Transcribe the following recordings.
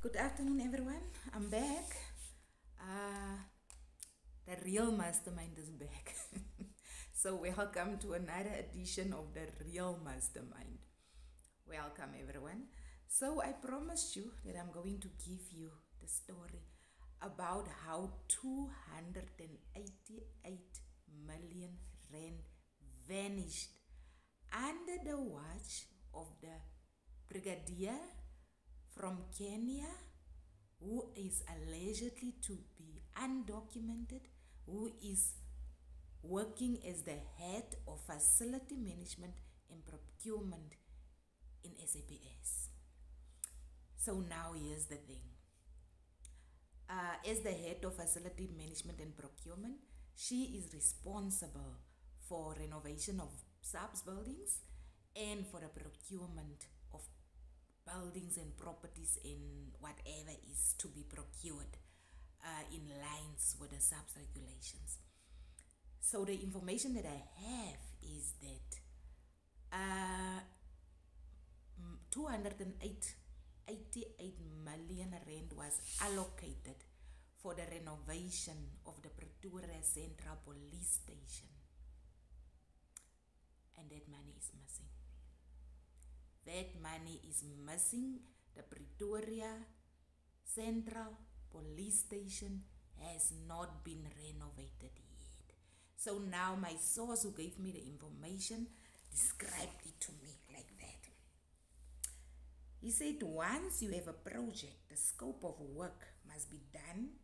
Good afternoon, everyone. I'm back. The real mastermind is back. So welcome to another edition of the real mastermind. Welcome, everyone. So I promised you that I'm going to give you the story about how 288 million rand vanished under the watch of the Brigadier from Kenya, who is allegedly to be undocumented, who is working as the head of facility management and procurement in SAPS. So now here's the thing. As the head of facility management and procurement, she is responsible for renovation of SAPS buildings and for the procurement of buildings and properties in whatever is to be procured in lines with the SAPS regulations. So the information that I have is that 288 million rand was allocated for the renovation of the Pretoria Central Police station, and that money is missing. That money is missing. The Pretoria Central Police station has not been renovated yet. So now my source who gave me the information described it to me like that. He said once you have a project, the scope of work must be done,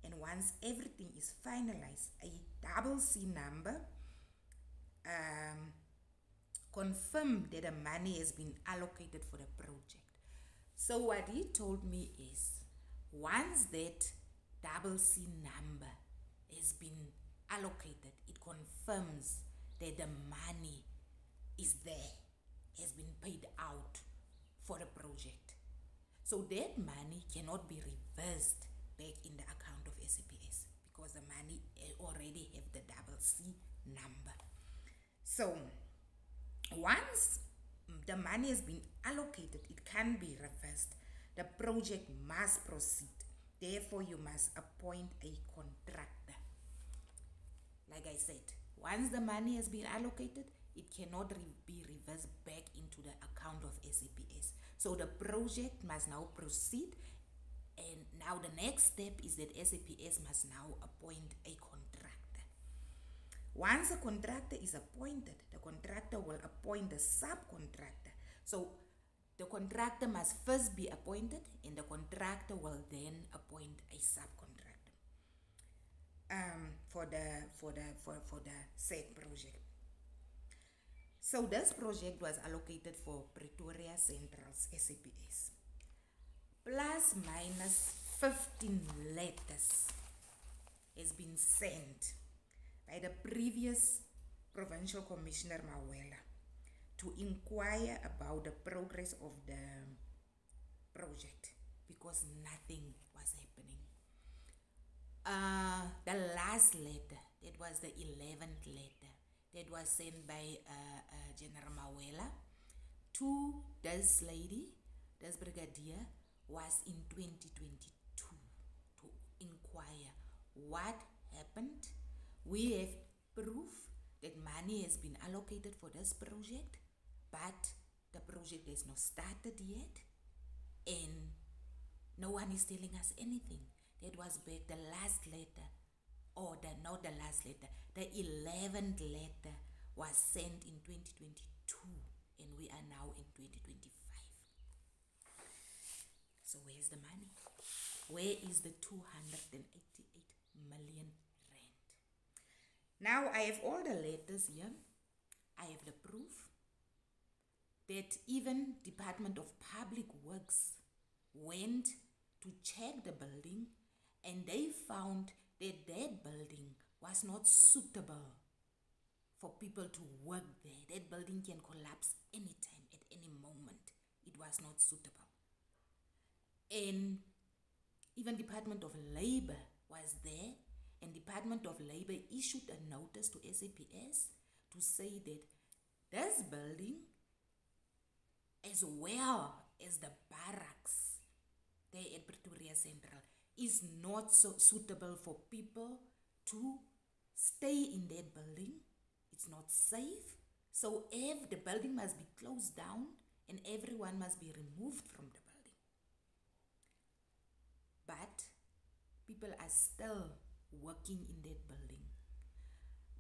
and once everything is finalized, a double C number confirm that the money has been allocated for the project. So what he told me is, once that double C number has been allocated, it confirms that the money is there, has been paid out for the project. So that money cannot be reversed back in the account of SAPS because the money already have the double C number. So once the money has been allocated, it can be reversed. The project must proceed. Therefore, you must appoint a contractor. Like I said, once the money has been allocated, it cannot be reversed back into the account of SAPS. So the project must now proceed. And now the next step is that SAPS must now appoint a contractor. Once a contractor is appointed, the contractor will appoint a subcontractor. So the contractor must first be appointed, and the contractor will then appoint a subcontractor for the said project. So this project was allocated for Pretoria Central's SAPS. Plus minus 15 letters has been sent by the previous Provincial Commissioner Mawela to inquire about the progress of the project because nothing was happening. The last letter, that was the 11th letter, that was sent by General Mawela to this lady, this brigadier, was in 2022 to inquire what happened. We have proof that money has been allocated for this project, but the project has not started yet, and no one is telling us anything. That was back the last letter, or not the last letter, the 11th letter was sent in 2022, and we are now in 2025. So where's the money? Where is the 288 million rand? Now I have all the letters here. I have the proof that even Department of Public Works went to check the building, and they found that that building was not suitable for people to work there. That building can collapse anytime, at any moment. It was not suitable. And even Department of Labor was there, and Department of Labor issued a notice to SAPS to say that this building, as well as the barracks there at Pretoria Central is not so suitable for people to stay in that building. It's not safe. So the building must be closed down and everyone must be removed from the building. But people are still working in that building.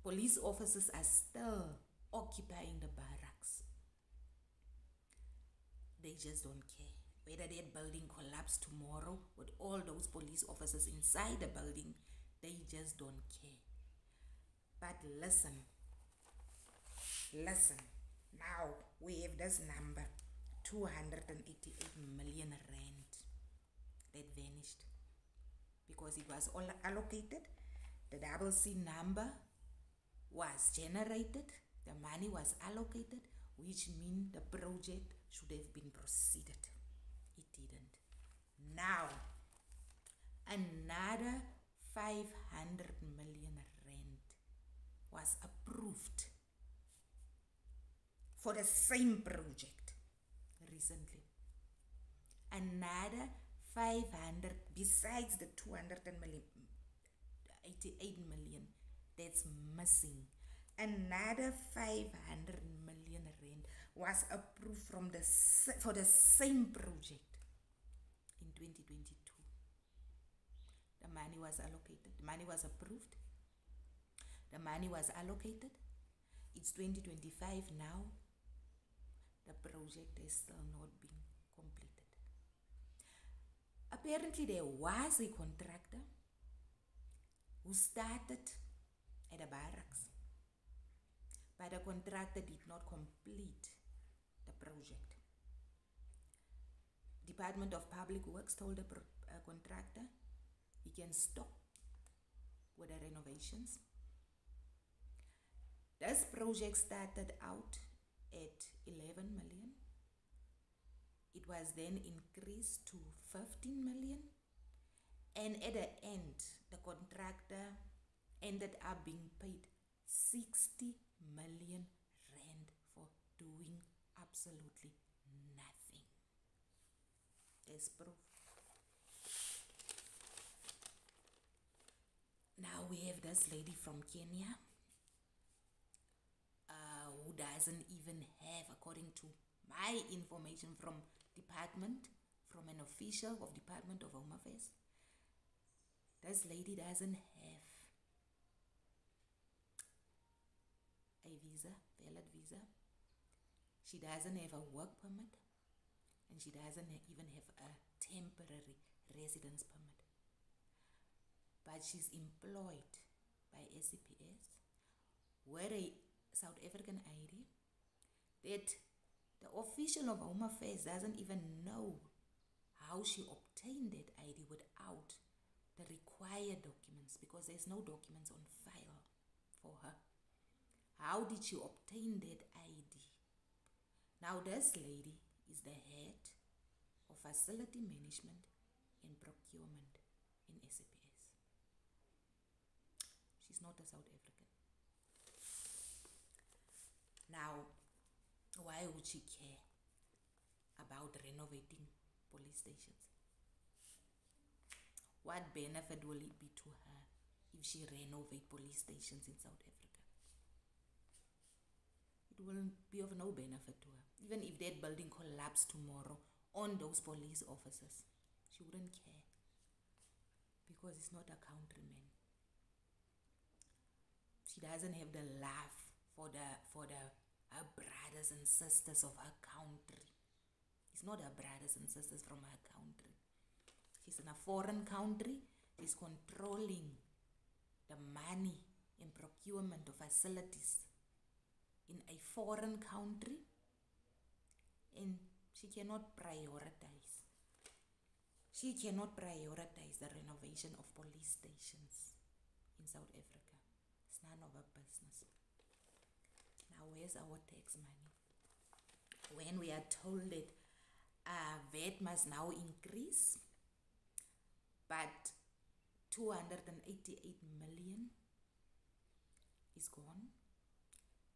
Police officers are still occupying the barracks. They just don't care. Whether that building collapses tomorrow with all those police officers inside the building, they just don't care. But listen, now we have this number, 288 million rand that vanished because it was all allocated. The double C number was generated, the money was allocated, which means the project should have been proceeded. It didn't. Now, another 500 million rand was approved for the same project recently. Another 500 besides the 288 million that's missing. Another 500 million rand was approved for the same project in 2022. The money was allocated. The money was approved. The money was allocated. It's 2025 now. The project is still not being completed. Apparently there was a contractor who started at a barracks, but the contractor did not complete the project. Department of Public Works told the contractor he can stop with the renovations. This project started out at 11 million. It was then increased to 15 million. And at the end, the contractor ended up being paid 60 million rand for doing absolutely nothing. There's proof. Now we have this lady from Kenya who doesn't even have, according to my information from an official of Department of Home Affairs, this lady doesn't have a valid visa. She doesn't have a work permit, and she doesn't even have a temporary residence permit. But she's employed by SAPS with a South African ID that the official of Home Affairs doesn't even know how she obtained that ID without the required documents, because there's no documents on file for her. How did she obtain that ID? Now this lady is the head of facility management and procurement in SAPS. She's not a South African. Now, why would she care about renovating police stations? What benefit will it be to her if she renovates police stations in South Africa? It will be of no benefit to her. Even if that building collapsed tomorrow on those police officers, she wouldn't care, because it's not a countryman. She doesn't have the love for her brothers and sisters of her country. It's not her brothers and sisters from her country. She's in a foreign country. She's controlling the money and procurement of facilities in a foreign country, and she cannot prioritize. She cannot prioritize the renovation of police stations in South Africa. It's none of her business. Now, where's our tax money? When we are told that VAT must now increase, but 288 million is gone.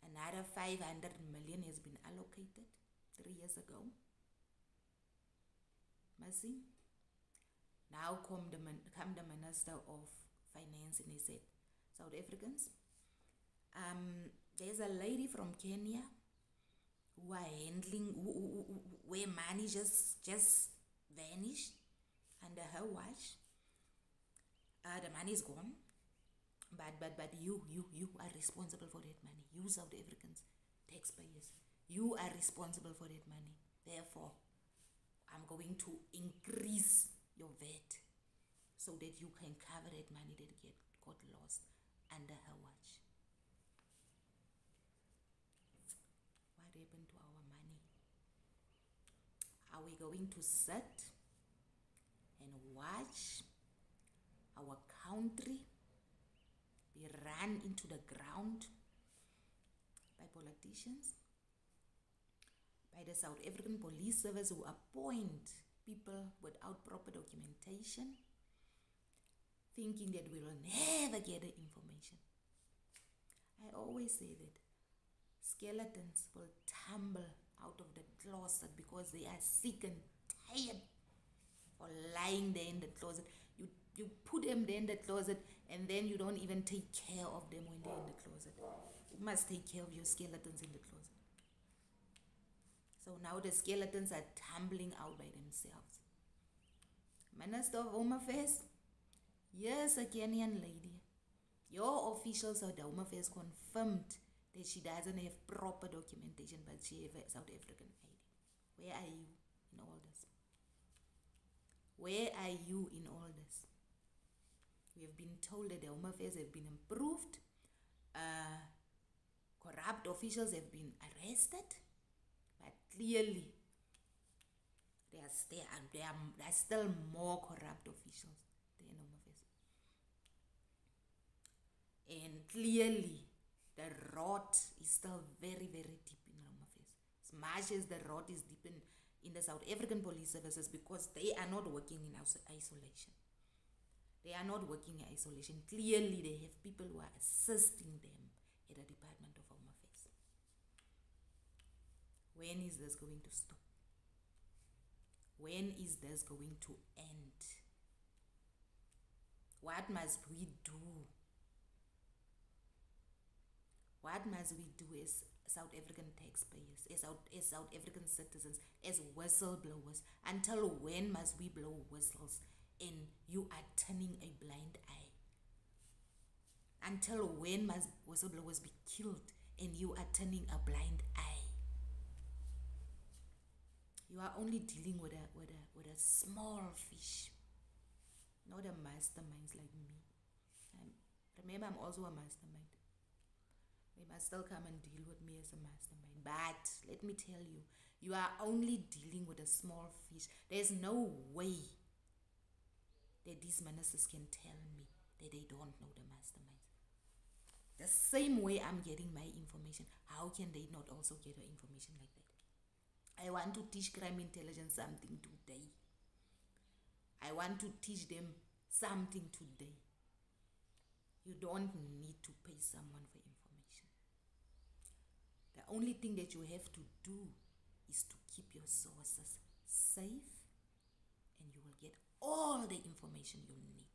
Another 500 million has been allocated 3 years ago. Missing. Now come the Minister of Finance and he said, South Africans, there's a lady from Kenya who are handling, where money just vanished under her watch. The money is gone. But you are responsible for that money. You South Africans, taxpayers, you are responsible for that money. Therefore, I'm going to increase your VAT so that you can cover that money that got lost under her watch. What happened to our money? Are we going to sit and watch our country be run into the ground by politicians, by the South African Police Service, who appoint people without proper documentation, thinking that we will never get the information? I always say that skeletons will tumble out of the closet because they are sick and tired for lying there in the closet. You put them there in the closet and then you don't even take care of them when they're in the closet. You must take care of your skeletons in the closet. So now the skeletons are tumbling out by themselves. Minister of Home Affairs, yes, a Kenyan lady. Your officials of the Home Affairs confirmed that she doesn't have proper documentation, but she has a South African ID. Where are you in all this? Where are you in all this? We have been told that the Home Affairs have been improved. Corrupt officials have been arrested. But clearly, there are still more corrupt officials there in Home Affairs. And clearly, the rot is still very, very deep in Home Affairs. As much as the rot is deep in the South African Police Services, because they are not working in isolation. They are not working in isolation. Clearly, they have people who are assisting them at the Department of Home Affairs. When is this going to stop? When is this going to end? What must we do? What must we do as South African taxpayers, as South African citizens, as whistleblowers? Until when must we blow whistles and you are turning a blind eye? Until when must whistleblowers be killed and you are turning a blind eye? You are only dealing with a small fish, not a mastermind like me. Remember, I'm also a mastermind. They must still come and deal with me as a mastermind. But let me tell you, you are only dealing with a small fish. There's no way that these ministers can tell me that they don't know the masterminds. The same way I'm getting my information, how can they not also get the information like that? I want to teach crime intelligence something today. I want to teach them something today. You don't need to pay someone for information. The only thing that you have to do is to keep your sources safe, and you will get all the information you need.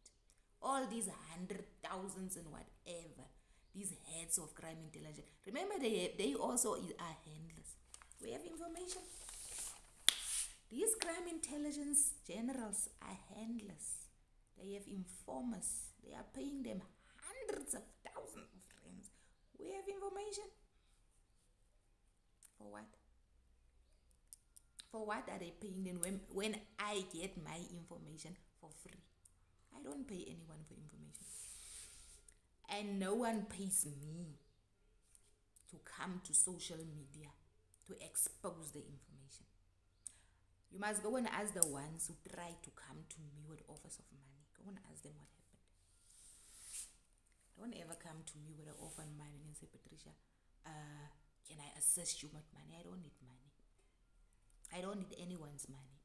All these 100,000s and whatever, these heads of crime intelligence. Remember, they also are handlers. We have information. These crime intelligence generals are handlers. They have informers. They are paying them hundreds of thousands of rands. We have information. For what? For what are they paying them when I get my information for free? I don't pay anyone for information. And no one pays me to come to social media to expose the information. You must go and ask the ones who try to come to me with offers of money. Go and ask them what happened. Don't ever come to me with an offer of money and say, Patricia, can I assist you with money? I don't need money. I don't need anyone's money,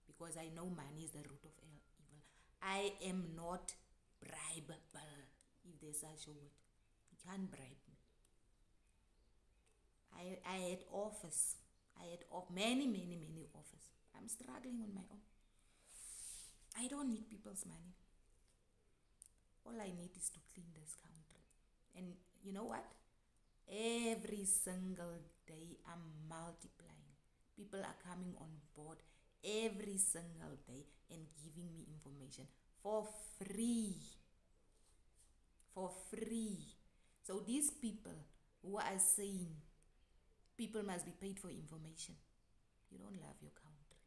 because I know money is the root of evil. I am not bribable, if there's such a word. You can't bribe me. I had offers. I had many offers. I'm struggling on my own. I don't need people's money. All I need is to clean this country. And you know what? Every single day I'm multiplying. People are coming on board every single day and giving me information for free. For free. So these people who are saying people must be paid for information, you don't love your country.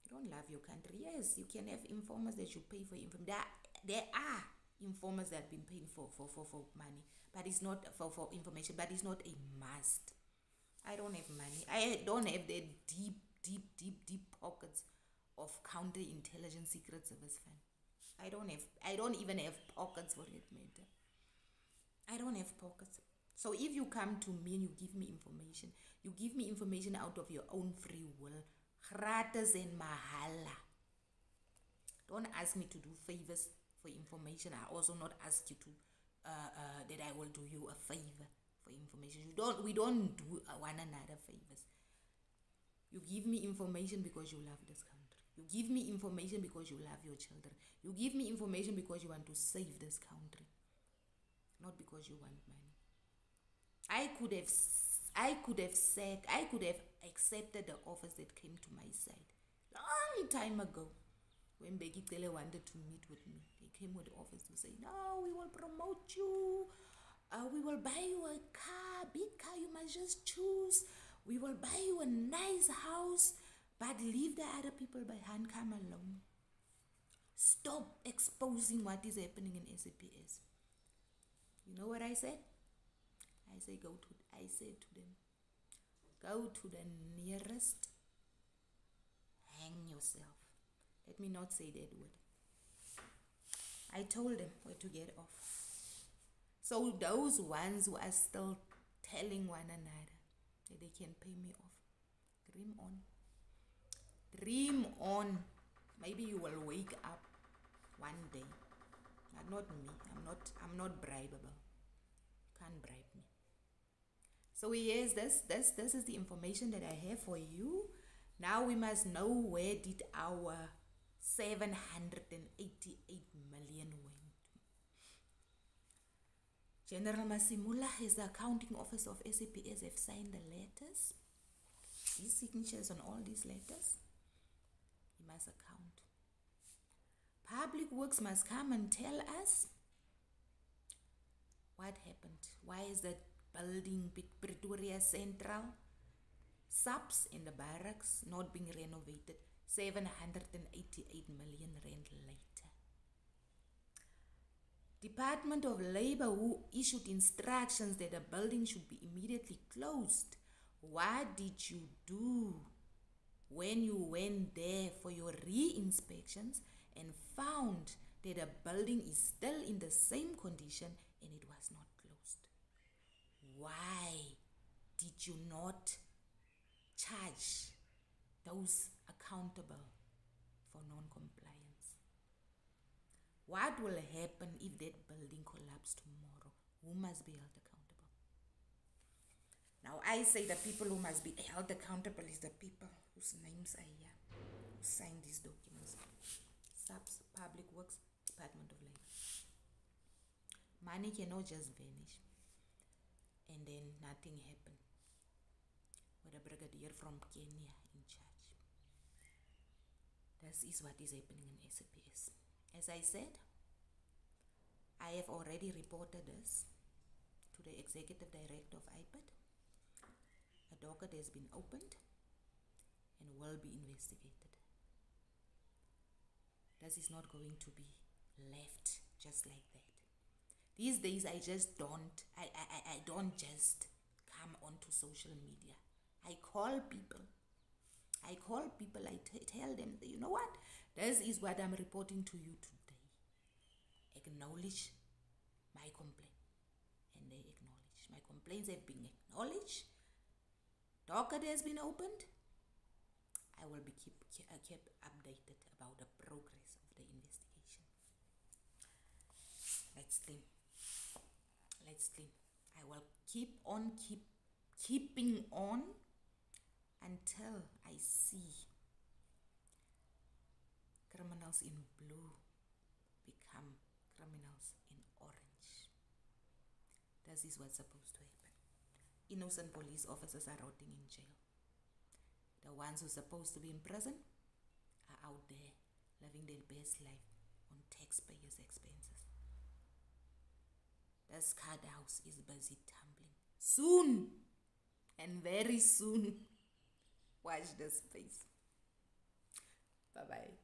You don't love your country. Yes, you can have informers that you pay for information. There are informers that have been paying for money, but it's not for information, but it's not a must. I don't have money. I don't have the deep pockets of counterintelligence secret service fund. I don't even have pockets for that matter. I don't have pockets. So if you come to me and you give me information out of your own free will, gratis and mahala. Don't ask me to do favors for information. I also not ask you to that I will do you a favor for information. We don't do one another favors. You give me information because you love this country. You give me information because you love your children. You give me information because you want to save this country, not because you want money. I could have accepted the offers that came to my side long time ago when Becky Tele wanted to meet with me. They came with offers to say, no, we will promote you. We will buy you a car, big car, you must just choose. We will buy you a nice house, but leave the other people behind, come alone. Stop exposing what is happening in SAPS. You know what I said? I said to them, go to the nearest, hang yourself. Let me not say that word. I told them where to get off. So those ones who are still telling one another that they can pay me off, dream on. Dream on. Maybe you will wake up one day. But not me. I'm not bribable. Can't bribe me. So yes, this is the information that I have for you. Now we must know, where did our 788 million went? General Masimula, is the accounting office of SAPS, have signed the letters. His signatures on all these letters. He must account. Public Works must come and tell us what happened. Why is that building, Pretoria Central, SAPS in the barracks, not being renovated 788 million rand later? Department of Labor, who issued instructions that the building should be immediately closed. What did you do when you went there for your re-inspections and found that the building is still in the same condition and it was not closed? Why did you not charge those accountable for non-compliance? What will happen if that building collapses tomorrow? Who must be held accountable? Now I say the people who must be held accountable is the people whose names are here, who signed these documents. SAPS, Public Works, Department of Labor. Money cannot just vanish and then nothing happen with a brigadier from Kenya in charge. This is what is happening in SAPS. As I said, I have already reported this to the Executive Director of IPAD. A docket has been opened and will be investigated. This is not going to be left just like that. These days I just don't just come onto social media. I call people. I tell them, you know what? This is what I'm reporting to you today. Acknowledge my complaint. And they acknowledge. My complaints have been acknowledged. Docket has been opened. I will be kept updated about the progress of the investigation. Let's clean. I will keeping on until I see criminal criminals in blue become criminals in orange. This is what's supposed to happen. Innocent police officers are rotting in jail. The ones who are supposed to be in prison are out there living their best life on taxpayers' expenses. This card house is busy tumbling. Soon, and very soon, watch this space. Bye-bye.